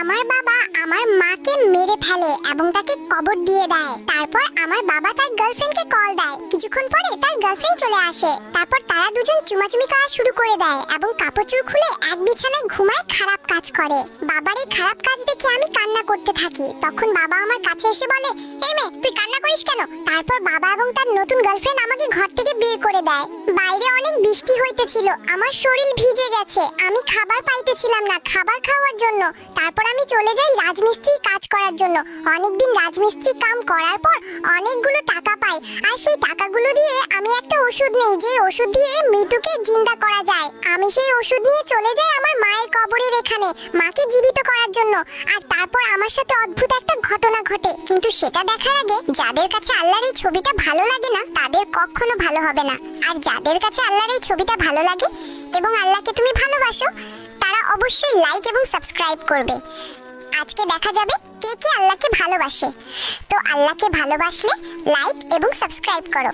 আমার বাবা আমার মাকে মেরে ফেলে এবং তাকে কবর দিয়ে দেয়। তারপর আমার বাবা তার গার্লফ্রেন্ডকে কল দেয়। কিছুক্ষণ পরে তার গার্লফ্রেন্ড চলে আসে। তারপর তারা দুজন চুমাচুমি করা শুরু করে দেয় এবং কাপড় চোপড় খুলে এক বিছানায় ঘুমায়, খারাপ কাজ করে। বাবার এই খারাপ কাজ দেখে আমি কান্না করতে থাকি। তখন বাবা আমার কাছে এসে বলে, এই মেয়ে তুই কান্না করিস কেন? তারপর বাবা এবং তার নতুন গার্লফ্রেন্ড আমাকে ঘর থেকে বের করে দেয়। বাইরে অনেক বৃষ্টি হইতেছিল, আমার শরীর ভিজে গেছে, আমি খাবার পাইতেছিলাম না খাবার খাওয়ার জন্য। তারপর আমি চলে যাই রাজমিস্ত্রির কাজ করার জন্য। অনেকদিন রাজমিস্ত্রি কাম করার পর অনেকগুলো টাকা পাই, আর সেই টাকাগুলো দিয়ে আমি একটা ওষুধ নেই, যে ওষুধ দিয়ে মৃতকে জিন্দা করা যায়। আমি সেই ওষুধ নিয়ে চলে যাই আমার মায়ের কবরের এখানে, মাকে জীবিত করার জন্য। আর তারপর আমার সাথে অদ্ভুত একটা ঘটনা ঘটে, কিন্তু সেটা দেখার আগে যাদের কাছে আল্লাহর এই ছবিটা ভালো লাগে না তাদের কখনো ভালো হবে না। আর যাদের কাছে আল্লাহর এই ছবিটা ভালো লাগে এবং আল্লাহকে তুমি ভালোবাসো, তারা অবশ্যই লাইক এবং সাবস্ক্রাইব করবে। আজকে দেখা যাবে কে কে আল্লাহকে ভালোবাসে। তো আল্লাহকে ভালোবাসলে লাইক এবং সাবস্ক্রাইব করো।